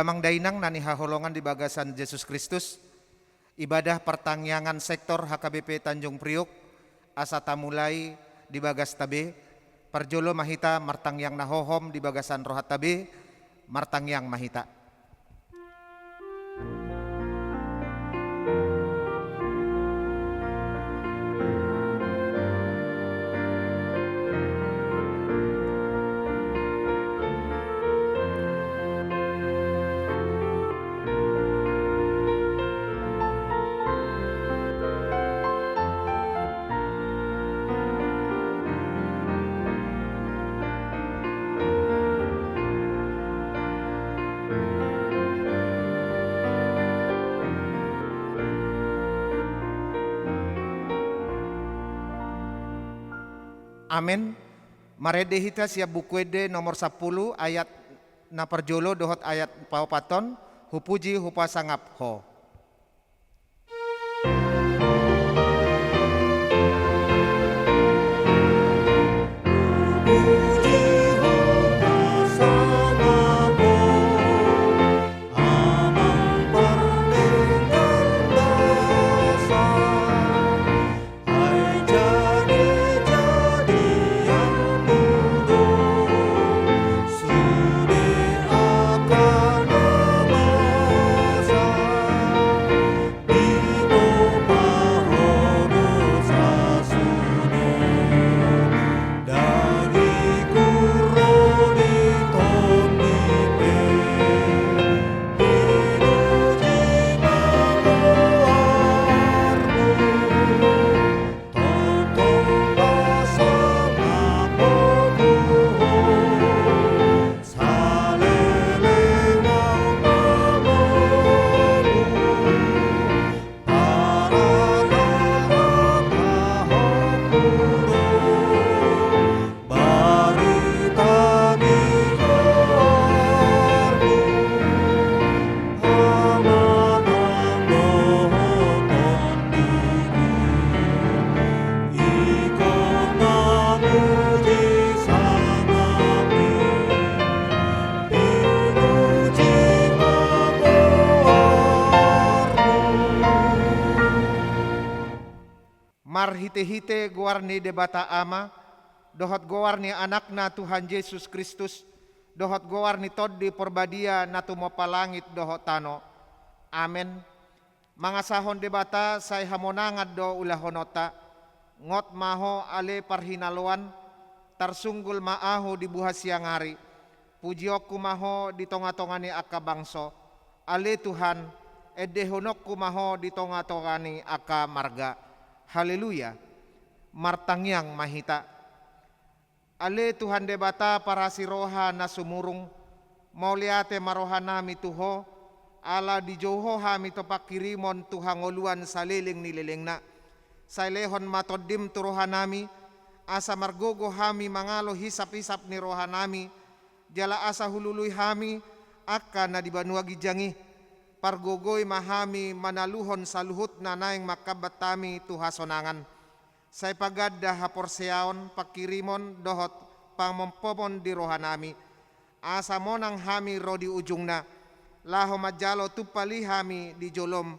Damang dainang nani haholongan di bagasan Yesus Kristus. Ibadah pertangyangan sektor HKBP Tanjung Priok asa tamulai di bagas tabe. Parjolo mahita martangyang nahohom di bagasan rohat tabe. Martangyang mahita. Amin. Maredehita siap bukuede nomor 10 ayat na parjolo dohot ayat paupaton hupuji hupasangap ho. Marhite-hite guarni debata ama, dohot guarni anakna Tuhan Yesus Kristus, dohot guarni toddi porbadia na tumopalangit dohot tano. Amen. Mangasahon debata say hamonangad do ulahonota, ngot maho ale parhinaluan, tarsunggul maaho di buhas siang hari, pujiok kumaho di tonga-tongani aka bangso, ale Tuhan, edehonok kumaho di tonga-tongani aka marga. Haleluya, martangyang mahita. Ale Tuhan debata para siroha na sumurung, mauliate marohanami tuho, ala di joho hami topak kirimon tuhangoluan sa liling nililing na. Sa lehon matodim turohanami, asa margogo hami mangalo hisap-hisap ni rohanami, jala asa hululuy hami, akka na di banuagi jangi. Pargogoy mahami manaluhon sa luhut na naing makabatami tuhasonangan. Say pagadda haporseaon pakirimon dohot pangmompomon di rohanami. Asa monang hami rodi ujung na. Laho majalo tupali hami di jolom.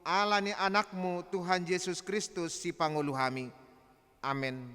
Ala ni anakmu Tuhan Yesus Kristus si Pangulo hami. Amen.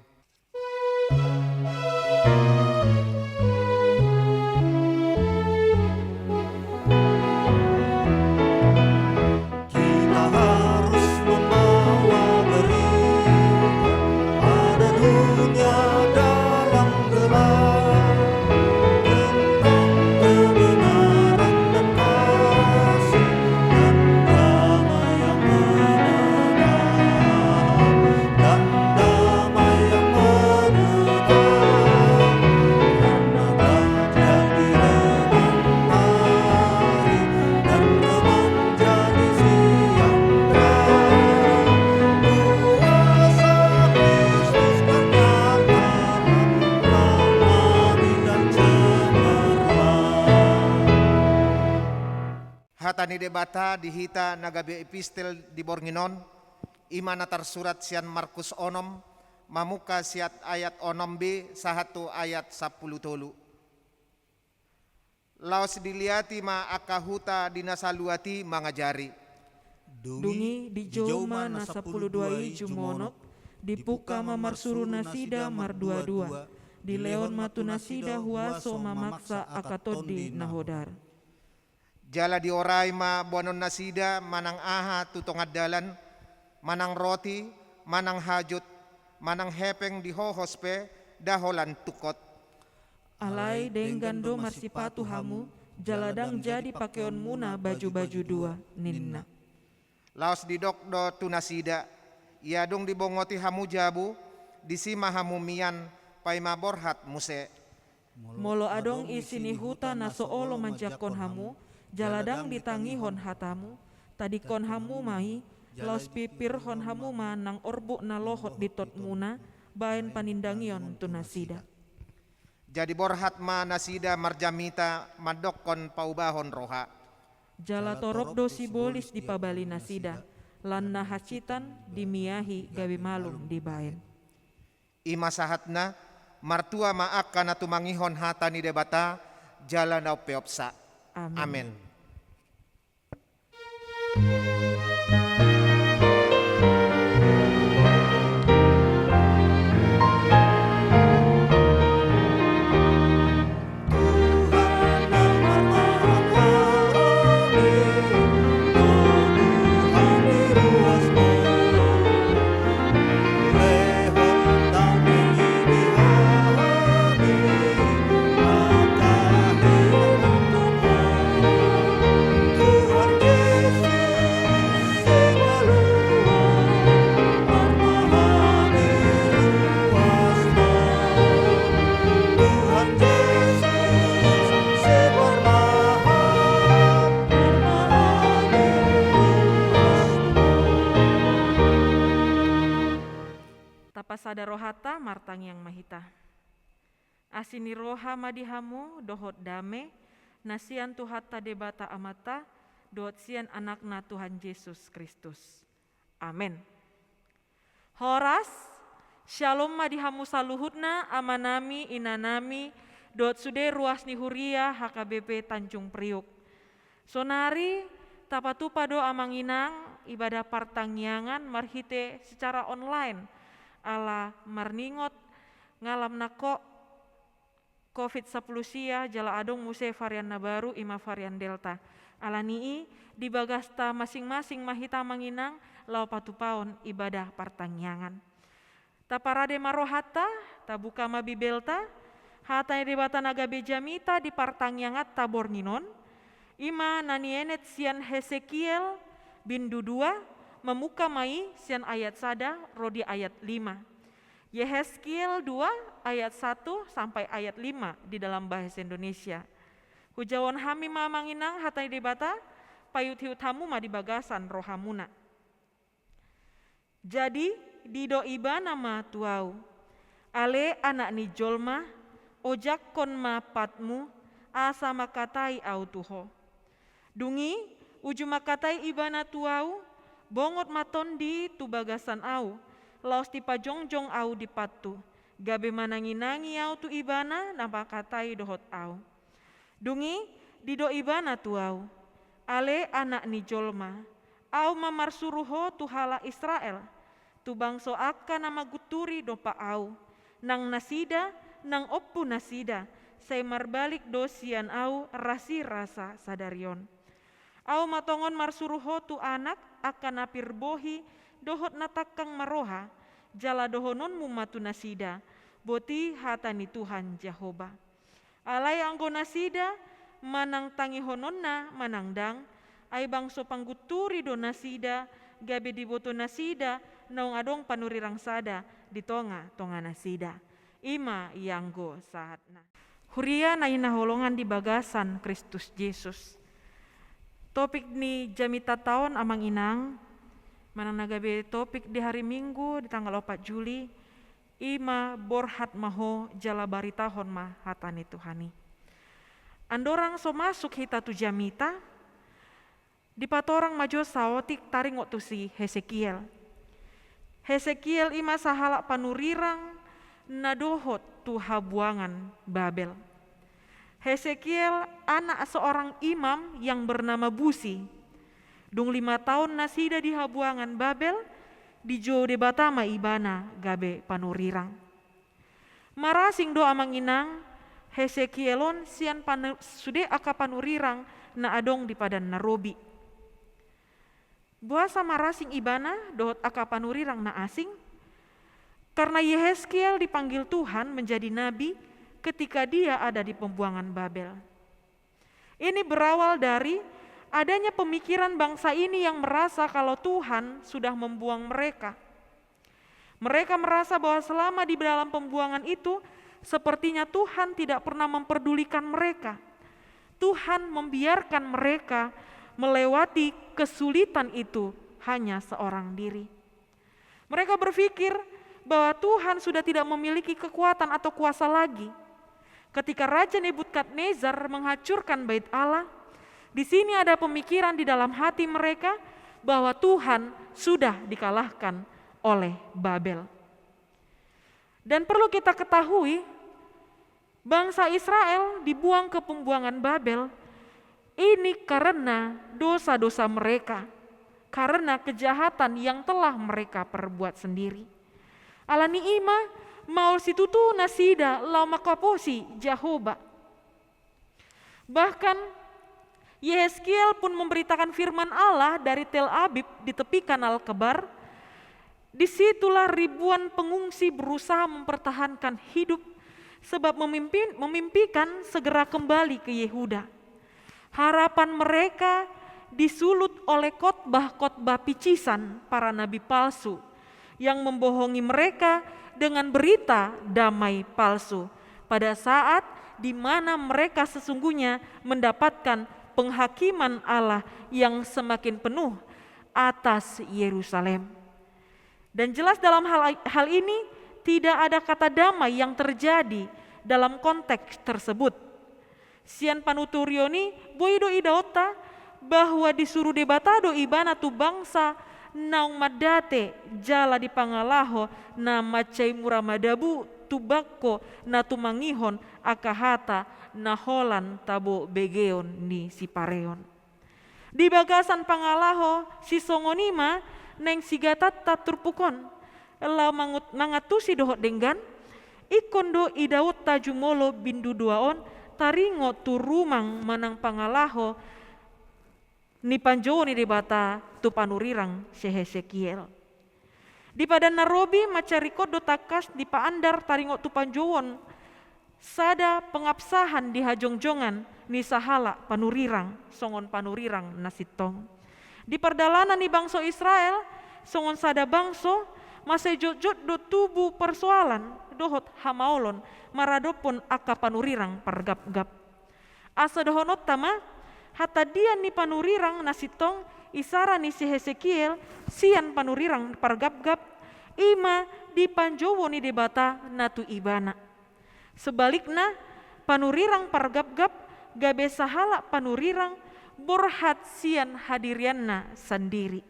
Hatani debata dihita nagabi epistel di Bornginon, imana tarsurat sian Markus onom, mamuka siat ayat onom b sahatu ayat 10 tolu. Laos diliati ma akahuta dinasaluati mangajari. Dungi di joma na 12 jumonok, dipuka mamarsuru nasida mar dua-dua, di leon matu nasida huaso mamaksa akatodi nahodar. Jala di oray ma bonon nasida manang aha tutongad dalan, manang roti, manang hajut, manang hepeng di hohospe, daholan tukot. Alai denggando marsipatu hamu, jaladang jadi pakeon muna baju-baju dua, ninna. Laos di dokdo tunasida, iadong dibongoti hamu jabu, disima hamu mian, pay maborhat muse. Molo adong isini huta na soolo manjakon hamu, jaladang ditangihon hatamu, tadikon hamu mai, laos pipir hon hamu ma nang orbu na lohot ditot muna, baen panindangion tunasida. Jadi borhat ma nasida marjamita madokon paubahon roha. Jala torok dosi bolis di pabali nasida, lan nahacitan dimiahi gawi malum di baen. Ima sahatna martua maak kana tumangihon hata ni debata jala na peopsa. Amen. Tapasada rohata martang yang mahita. Asini roha madihamu dohot dame, nasian tuhata debata amata, dohot sian anakna Tuhan Yesus Kristus. Amin. Horas, shalom madihamu saluhutna amanami inanami, dohot sude ruas ni huria HKBP Tanjung Priuk. Sonari tapatupa do amanginang ibadah partangyangan marhite secara online ala marningot ngalam nako COVID-10 sia jala adong muse varian na baru ima varian Delta. Ala nii di bagasta masing-masing mahita manginang lau patupaon ibadah partangyangan. Taparade marohata tabuka mabibelta hata debata naga bejamita di partangyangat tabor ninon. Ima nanienet sian Hesekiel bin Dudua memuka mai sian ayat sada rodi ayat 5. Yehezkiel 2 ayat 1 sampai ayat 5 di dalam bahasa Indonesia. Hujawon hami mamanginang hatai debata payut hiutamu ma di bagasan rohamuna. Jadi dido iba nama tuau. Ale anak ni jolma ojak kon ma patmu asa makatai au tuho. Dungi uju makatai ibana tuau bongot maton di tu bagasan au, laos ti pajongjong au di patu, gabe manangi-nangi au tu ibana napakatai dohot au. Dungi dido ibana tu au, ale anak ni jolma, au mamarsuruho tu hala Israel, tu bangso akka nama guturi dopa au, nang nasida, nang oppu nasida, say marbalik dosian au rasi rasa sadarion. Au matongon marsuruho tu anak akan napir bohi dohot natakang maroha jala dohonon mumatu nasida boti hatani Tuhan Jehovah. Alai anggo nasida manang tangi hononna manangdang ay bangso pangguturi do nasida gabe diboto nasida naung adong panurirang sada di tonga nasida. Ima ianggo saatna. Huria na inaholongan di bagasan Kristus Yesus. Topik ni jamita tahun amang inang, manang nagabe topik di hari Minggu di tanggal 4 Juli, ima borhat maho jala baritahon ma hatani Tuhani. Andorang so masuk hita tu jamita, di patorang majo saotik taring waktu si Hesekiel. Hesekiel ima sahala panurirang nadohot tu habuangan Babel. Hesekiel anak seorang imam yang bernama Busi. Dung 5 tahun nasida di habuangan Babel, di jo de batama ibana gabe panurirang. Marasing doa manginang, Hesekielon sian sude aka panurirang na adong di padan narobi. Buasa marasing ibana dohot aka panurirang na asing, karena Yehezkiel dipanggil Tuhan menjadi nabi ketika dia ada di pembuangan Babel. Ini berawal dari adanya pemikiran bangsa ini yang merasa kalau Tuhan sudah membuang mereka. Mereka merasa bahwa selama di dalam pembuangan itu, sepertinya Tuhan tidak pernah memperdulikan mereka. Tuhan membiarkan mereka melewati kesulitan itu hanya seorang diri. Mereka berpikir bahwa Tuhan sudah tidak memiliki kekuatan atau kuasa lagi. Ketika Raja Nebukadnezar menghancurkan bait Allah, di sini ada pemikiran di dalam hati mereka bahwa Tuhan sudah dikalahkan oleh Babel. Dan perlu kita ketahui, bangsa Israel dibuang ke pembuangan Babel ini karena dosa-dosa mereka, karena kejahatan yang telah mereka perbuat sendiri. Alani ima maul situtu nasida lau makaposi Jehovah. Bahkan Yehezkiel pun memberitakan firman Allah dari Tel Abib di tepi kanal Kebar. Disitulah ribuan pengungsi berusaha mempertahankan hidup sebab memimpikan segera kembali ke Yehuda. Harapan mereka disulut oleh khotbah-khotbah picisan para nabi palsu yang membohongi mereka dengan berita damai palsu pada saat di mana mereka sesungguhnya mendapatkan penghakiman Allah yang semakin penuh atas Yerusalem. Dan jelas dalam hal ini tidak ada kata damai yang terjadi dalam konteks tersebut. Sian panuturioni boido idaota bahwa disuruh debatado ibana tu bangsa naung madate jala di pangalaho na macai muramadabu tubakko na tumangihon akahata na holan tabo begeon ni sipareon. Di bagasan pangalaho si songonima neng sigatat taturpukon ela mangatusi dohot denggan ikondo idaut tajumolo bindu duaon taringo turumang manang pangalaho ni panjo ni debata tu panurirang si Hesekiel. Di padan narobi macariko do takas di paandar taringo tu panjowon sada pengabsahan di hajongjongan ni sahala panurirang songon panurirang nasitong. Di perdalanan ni bangso Israel songon sada bangso masih jot-jot do tubuh persoalan dohot hamaolon maradopon aka panurirang pergap-gap. Asa dohonot tama hatta dia ni panurirang nasitong isara ni si Hesekiel sian panurirang pergap-gap ima di panjowo ni debata natu ibana. Sebaliknya panurirang pergap-gap gabe sahala panurirang borhat sian hadirianna sendiri.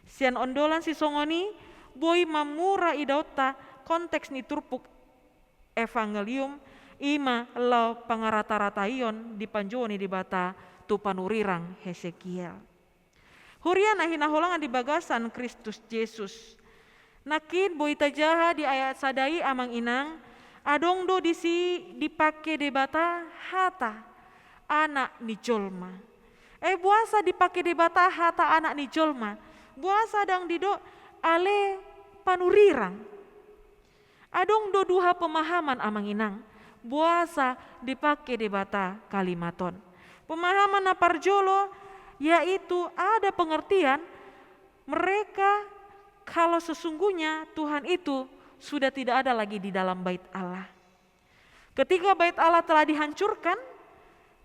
Sian ondolan si songoni boy mamura idauta konteks ni turpuk evangelium ima lau pangarata-rataion di panjoni di bata tu panurirang Hesekiel. Huriana hinaholangan di bagasan Kristus Yesus. Nakin boy tajaha di ayat sadai amang inang adong do disi dipake debata hata anak ni jolma. Buasa dipake debata hata anak ni jolma. Buasa dang dido ale panurirang. Adong do duha pemahaman amang inang. Buasa dipake debata kalimaton. Pemahaman naparjolo yaitu ada pengertian mereka kalau sesungguhnya Tuhan itu sudah tidak ada lagi di dalam bait Allah. Ketika bait Allah telah dihancurkan,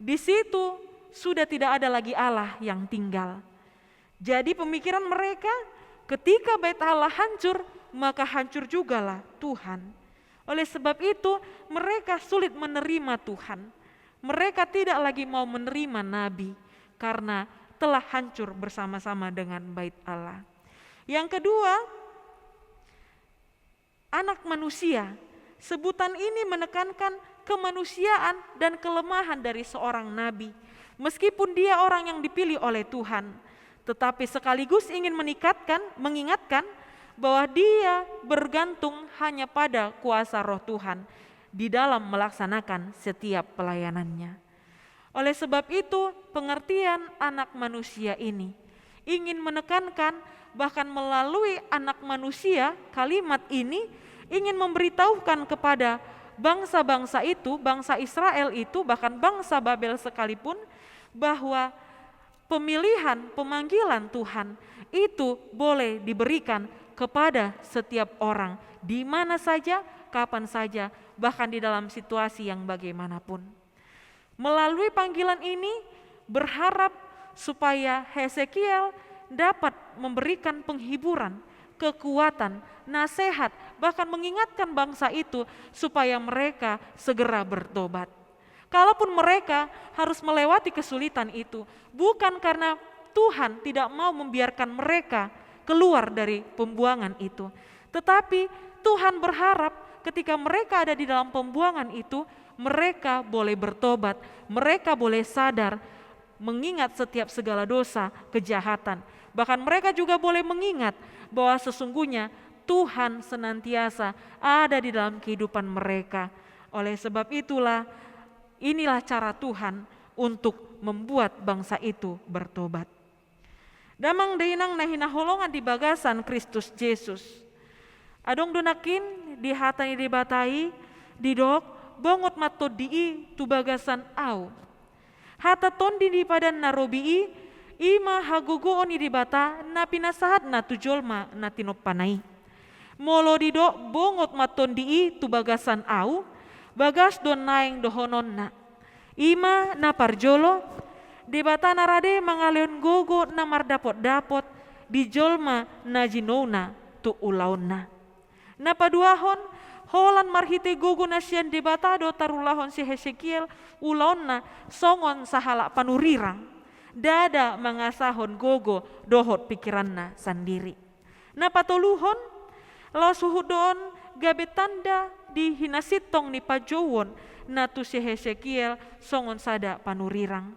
di situ sudah tidak ada lagi Allah yang tinggal. Jadi pemikiran mereka ketika bait Allah hancur, maka hancur jugalah Tuhan. Oleh sebab itu mereka sulit menerima Tuhan. Mereka tidak lagi mau menerima nabi karena telah hancur bersama-sama dengan bait Allah. Yang kedua, anak manusia Sebutan ini menekankan kemanusiaan dan kelemahan dari seorang nabi. Meskipun dia orang yang dipilih oleh Tuhan, tetapi sekaligus ingin mengingatkan bahwa dia bergantung hanya pada kuasa Roh Tuhan di dalam melaksanakan setiap pelayanannya. Oleh sebab itu, pengertian anak manusia ini ingin menekankan, bahkan melalui anak manusia, kalimat ini ingin memberitahukan kepada bangsa-bangsa itu, bangsa Israel itu, bahkan bangsa Babel sekalipun, bahwa pemanggilan Tuhan itu boleh diberikan kepada setiap orang, di mana saja, kapan saja, bahkan di dalam situasi yang bagaimanapun. Melalui panggilan ini berharap supaya Hesekiel dapat memberikan penghiburan, kekuatan, nasihat, bahkan mengingatkan bangsa itu supaya mereka segera bertobat. Kalaupun mereka harus melewati kesulitan itu, bukan karena Tuhan tidak mau membiarkan mereka keluar dari pembuangan itu, tetapi Tuhan berharap ketika mereka ada di dalam pembuangan itu, mereka boleh bertobat, mereka boleh sadar, mengingat setiap segala dosa, kejahatan. Bahkan mereka juga boleh mengingat bahwa sesungguhnya Tuhan senantiasa ada di dalam kehidupan mereka. Oleh sebab itulah, inilah cara Tuhan untuk membuat bangsa itu bertobat. Damang dainang nahina holongan di bagasan Kristus Yesus. Adong donakin di hatani dibatai, didok, bongot mato dii tu bagasan au. Hata tondi di padan narobii, ima hagogoon di bata na pinasahat na tujolma na tinopanay. Molo dido bongot maton dii tu bagasan au, bagas don naing dohonon na. Ima na parjolo, di bata narade mangaleon gogo na mardapot-dapot, di jolma na jinona tu ulaon na. Na paduahon, holan marhite gogo na siyan di bata do tarulahon si Hesekiel, ulaon na songon sahala panurirang. Dada mangasahon gogo dohot pikiran na sandiri. Na patuluhon, lo suhudon gabe tanda di hinasitong ni pajowon na tu si Hesekiel songon sada panurirang.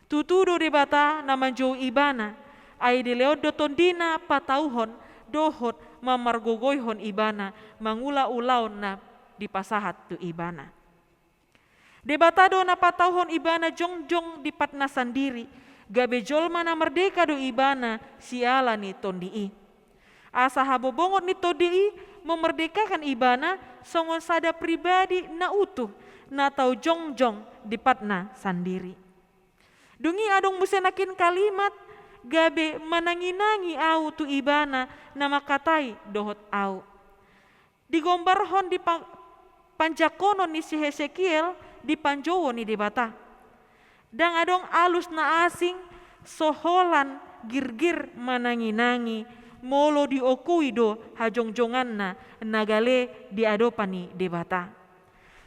Tutudo di bata na manjow ibana, ay di leod do tondina patauhon dohot mamargogoyhon ibana, mangula-ulaon na dipasahat tu ibana. Debatado na patauhon ibana jongjong di patna sandiri, gabe jolma na merdeka do ibana siala ni tondii. Asa habobongot ni tondii memerdekakan ibana songon sada pribadi na utuh, na tau jongjong di patna sandiri. Dungi adong musenakin kalimat, gabe mananginangi au tu ibana na makatai dohot au. Digombarhon di panjakonon ni si Hesekiel di panjowo ni debata. Dang adong alus na asing soholan girgir mananginangi molo diokui do hajongjongan na nagale di adopani debata.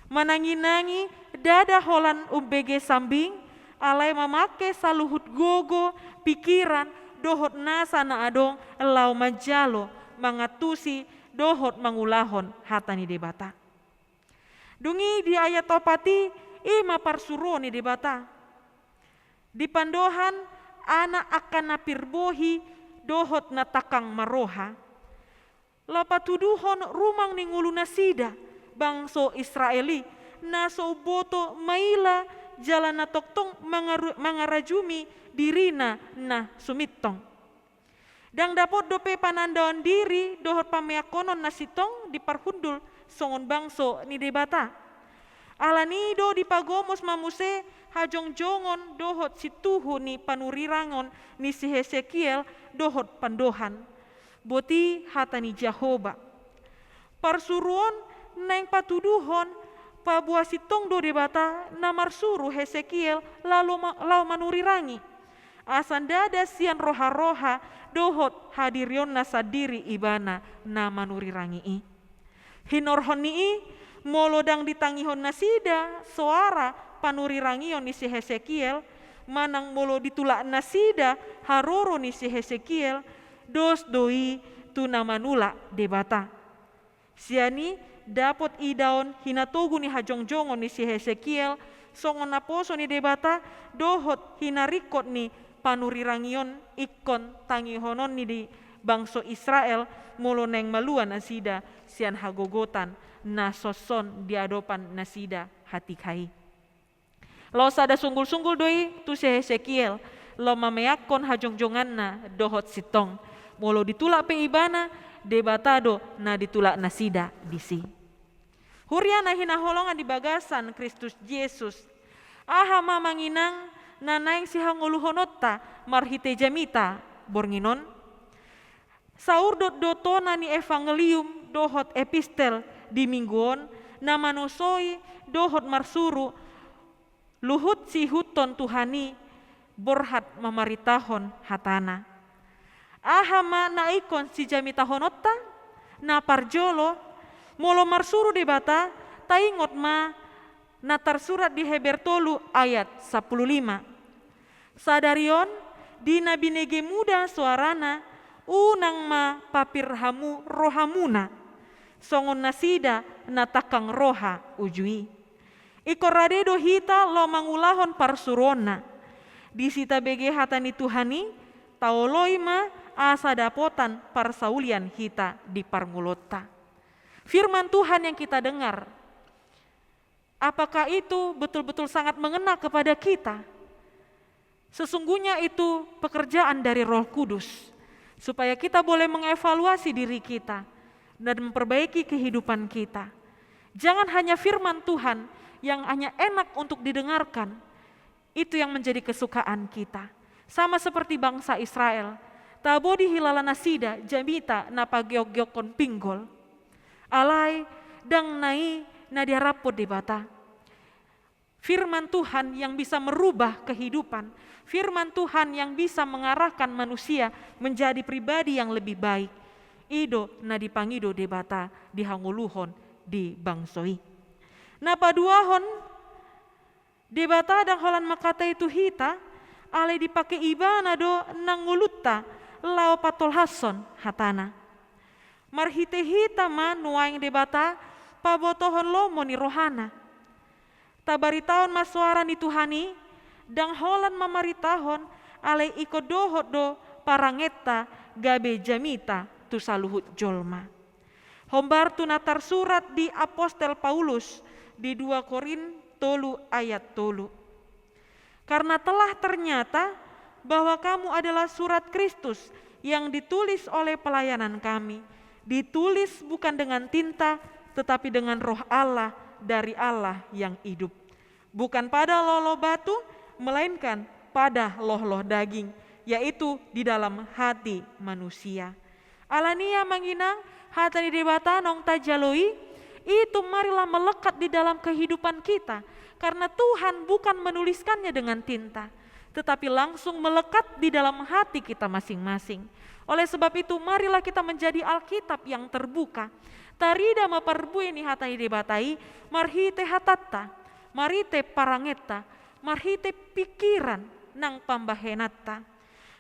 Mananginangi dada holan umbege sambing alai mamake saluhut gogo pikiran dohot nasa na adong lau majalo mangatusi dohot mangulahon hatani debata. Dungi di ayat topati ima parsuro ni debata. Di pandohan anak akan napirbohi dohot na takang maroha. Lapatuduhon rumang ni ngulu nasida bangso Israeli na boto maila jalan na toktong mangarajumi dirina na sumitong. Dang dapot dope panandaon diri dohot pameakonon na sitong diparhundul songon bangso ni debata. Alanido dipagomos mamuse hajongjongon dohot situhu ni panurirangon ni si Hesekiel dohot pandohan. Boti hata ni Jehoba. Parsuruon neng patuduhon pabuah sitong do debata na marsuru Hesekiel lalu manurirangi. Asandada sian roha-roha dohot hadirion na sadiri ibana na manurirangi i. Hinorhon ni molodang ditangihon nasida suara panurirangion ni si Hesekiel manang molo ditulak nasida haroro ni si Hesekiel dos doi tu namanula debata. Siani dapot idaon hinatogu ni hajongjongon ni si Hesekiel songon naposo ni debata dohot hinarikot ni panurirangion ikon tangihonon ni di bangso Israel molo neng maluan asida sian hagogotan na soson diadopan nasida hatikai. Lo sada sunggul-sunggul doi tu si Hesekiel lo mameakon hajongjongan na dohot sitong molo ditulak pe ibana debatado na ditulak nasida disi. Huriana hina holongan di bagasan Kristus Yesus. Aha mamanginang nanaing si hanguluhonotta marhite jamita bornginon. Saur dotona ni evangelium dohot epistel di mingguon na manusoi dohot marsuru luhut si huton Tuhani borhat mamaritahon hatana. Aha ma naikon si jamita honotta na parjolo molo marsuru debata taingot ma na tersurat di Heber 3 ayat 15. Sadarion dina binege muda suarana unang ma papirhamu rohamuna songon nasida na takang roha ujui. Ikoradedo hita lo mangulahon parsurona disita bege hatani Tuhani taoloi ma asa dapotan parsaulian hita di parngulota. Firman Tuhan yang kita dengar, apakah itu betul-betul sangat mengena kepada kita? Sesungguhnya itu pekerjaan dari Roh Kudus, supaya kita boleh mengevaluasi diri kita dan memperbaiki kehidupan kita. Jangan hanya firman Tuhan yang hanya enak untuk didengarkan, itu yang menjadi kesukaan kita. Sama seperti bangsa Israel, tabodi hilala nasida jamita napageok-geokon pinggol. Alai dang nai nadia rapot debata. Firman Tuhan yang bisa merubah kehidupan, firman Tuhan yang bisa mengarahkan manusia menjadi pribadi yang lebih baik. Ido na dipangido debata dihanguluhon di bangsoi. Napa duahon debata dang holan makata itu hita ale dipakai ibana do nangulutta lao patol hason hatana. Marhite hita ma nuaing debata pabotohon lomo ni rohana. Tabaritahon masuara ni Tuhani dang holan mamaritahon ale iko dohot do parangeta gabe jamita tu saluhut jolma. Hombar tu natar surat di Apostel Paulus di 2 Korin 3 ayat 3. Karena telah ternyata bahwa kamu adalah surat Kristus yang ditulis oleh pelayanan kami, ditulis bukan dengan tinta tetapi dengan roh Allah dari Allah yang hidup. Bukan pada loh batu melainkan pada loh daging, yaitu di dalam hati manusia. Alania manginang hatani debata nong tajaloi itu marilah melekat di dalam kehidupan kita, karena Tuhan bukan menuliskannya dengan tinta tetapi langsung melekat di dalam hati kita masing-masing. Oleh sebab itu marilah kita menjadi Alkitab yang terbuka. Tarida maparbui ni hatai debatai marhite hatatta, marite parangeta, marhite pikiran nang pambahenata,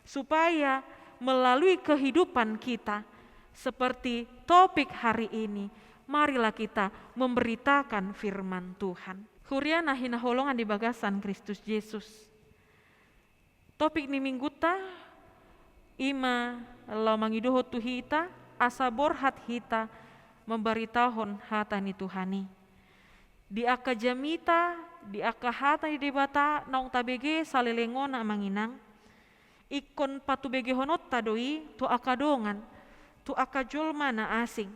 supaya melalui kehidupan kita seperti topik hari ini, marilah kita memberitakan firman Tuhan. Huriana hina holongan di bagasan Kristus Yesus. Topik ni mingguta ima lau mangidoho tu hita asa borhat hita memberitahon hatani Tuhani. Di aka jamita, di aka hatani debata naung tabege salelengona manginang. Ikon patu bege honotta doi tu aka dongan, tu aka jolma na asing.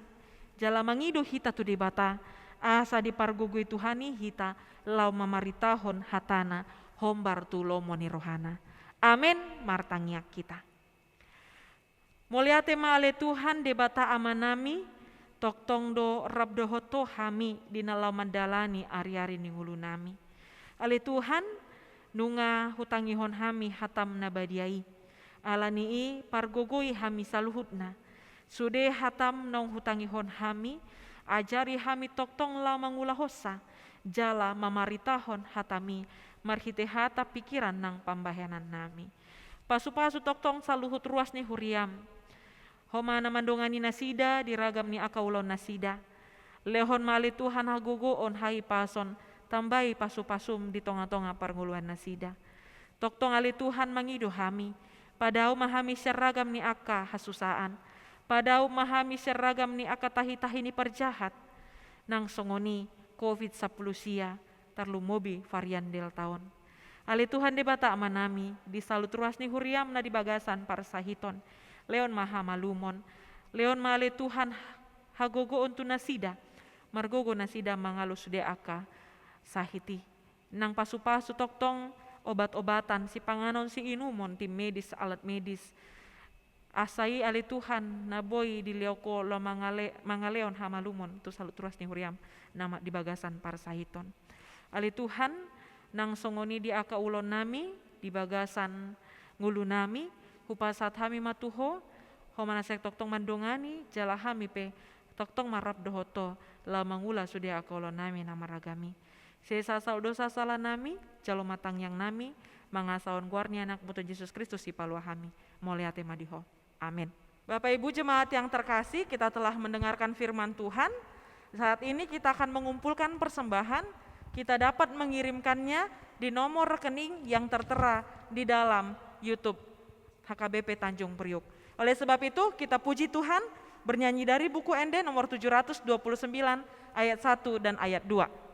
Jala mangido hita tu debata asa dipargugui Tuhani hita lau mamaritahon hatana hombar tu lomo ni rohana. Amin, martangiak kita. Muliate ma ale Tuhan debata amanami toktong do rabdohoto hami dina lau mandalani ari-ari ningulu nami. Ale Tuhan nunga hutangihon hami hatam nabadiai. Alanii pargogoi hami saluhutna. Sude hatam nong hutangihon hami ajari hami toktong lau mangulahosa jala mamaritahon hatami marhite hata pikiran nang pambahanan nami. Pasu-pasu toktong saluhut ruas ni huriam. Homa na mandongani nasida diragam ni akaulon nasida. Lehon mali Tuhan hagogoon hai pason, tambai pasu-pasum di tonga-tonga parnguluan nasida. Toktong ali Tuhan mangido hami, padau mahami seragam ni aka hasusaan, padau mahami seragam ni aka tahi-tahi ni perjahat, nang songoni COVID-10 sia, tarlu mobi varian deltaon. Ali Tuhan de bata manami, di salut ruas ni huriam na di bagasan parsahiton, leon maha malumon, leon mali Tuhan hagogo untu nasida, margogo nasida mangalus de aka sahiti, nang pasu-pasu toktong obat-obatan si panganon si inumon tim medis alat medis asai ali Tuhan naboy di lioko lo mangaleon hamalumon tu salut ruas ni huriam nama di bagasan parsahiton. Ali Tuhan nang songoni di aka ulon nami di bagasan ngulu nami hupasat hami matuho homanasek toktong mandongani jala hami pe toktong marap dohoto la mangula sudia aka ulon nami nama ragami. Sesasal dosa salah nami, jalo matang yang nami, mangasaon guarni anak putu Yesus Kristus si palua hami. Moliate madiho. Amin. Bapak Ibu jemaat yang terkasih, kita telah mendengarkan firman Tuhan. Saat ini kita akan mengumpulkan persembahan, kita dapat mengirimkannya di nomor rekening yang tertera di dalam YouTube HKBP Tanjung Priuk. Oleh sebab itu, kita puji Tuhan, bernyanyi dari buku ND nomor 729 ayat 1 dan ayat 2.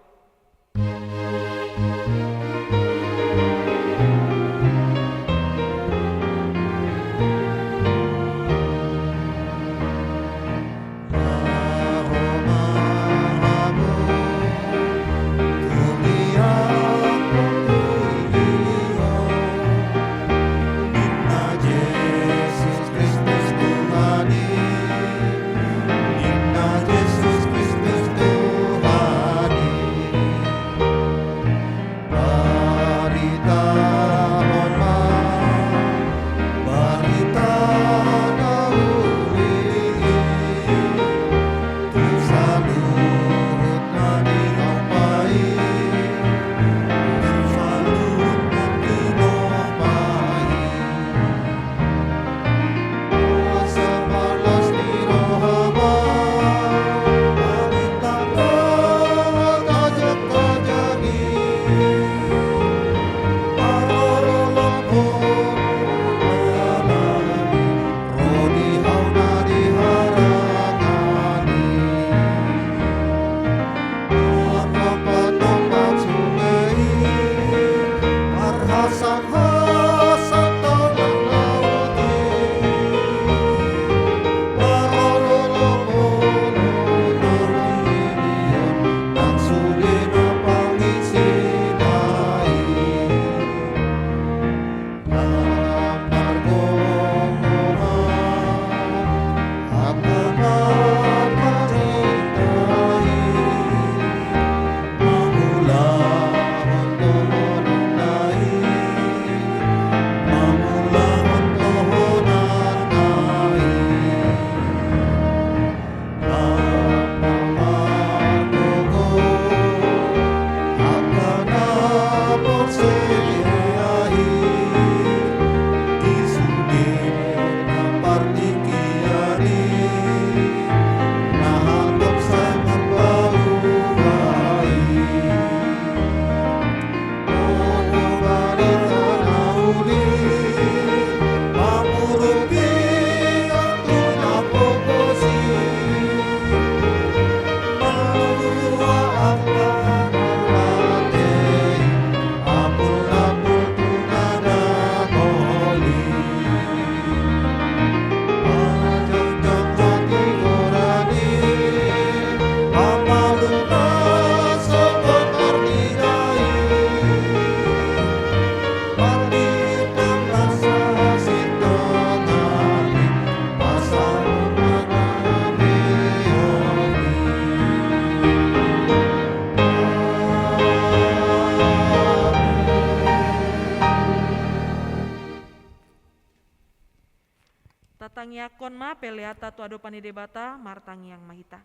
Tatangiyakon ma peleata tu ado pani debata martangi yang mahita.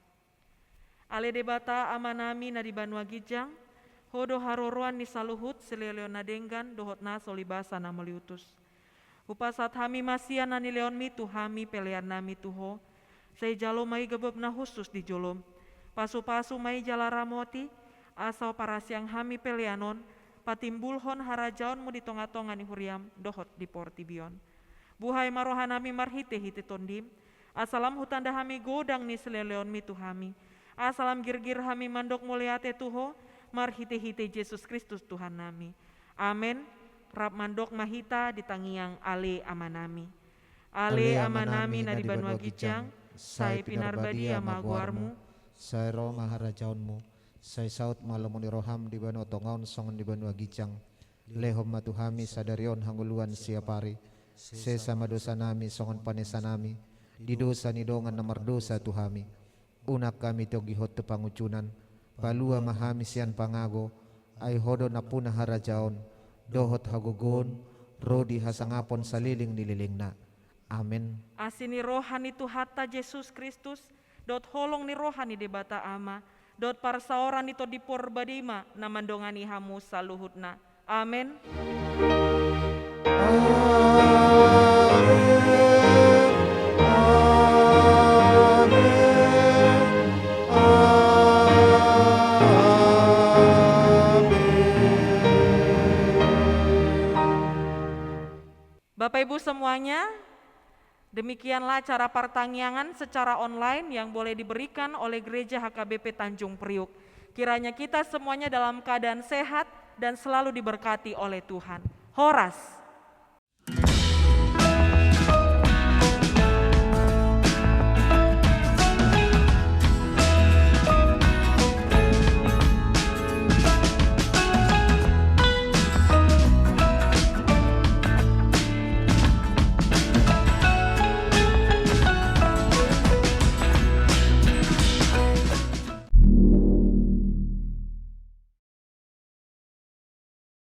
Ale debata amanami na di Banua Gijang, hodo haroroan ni saluhut seleleo na denggan dohot na solibasa na meliutus. Upasat hami masia na ni leon mitu hami pelean nami tuho, say jalo mai gebeb na khusus di jolom. Pasu-pasu mai jala ramoti, asau parasiang hami pelianon, patimbulhon harajaonmu di tonga-tonga ni huriam, dohot di portibion. Buhai marohanami marhite-hite tondim, asalam hutanda hami godang ni seleleon mitu hami, asalam girgir hami mandok muliate tuho, marhite-hite Yesus Kristus Tuhan nami. Amen. Rap mandok mahita di tangiang ale amanami. Ale amanami na di banua gijang, sai pinarbadi amaguarmu, sai roh maharajaunmu, sai saut malamuni roham di banu tongaun songon di banua gijang, lehom matuhami sadarion hanguluan siapari, sesama dosa nami songon panesa nami, di dosa nidongan nomor dosa tuhami, unak kami togihot tepangucunan, palua mahami sian pangago, ay hodo na puna harajaon, dohot hagugon, rodi hasangapon saliling nililingna. Amin. Asini rohani Tuhata Yesus Kristus, dot holong ni rohani di bata ama, dot parsaoran ito di porbadima, na mandongani hamu saluhutna. Amin. Bapak Ibu semuanya, demikianlah cara pertanyaan secara online yang boleh diberikan oleh Gereja HKBP Tanjung Priuk. Kiranya kita semuanya dalam keadaan sehat dan selalu diberkati oleh Tuhan. Horas.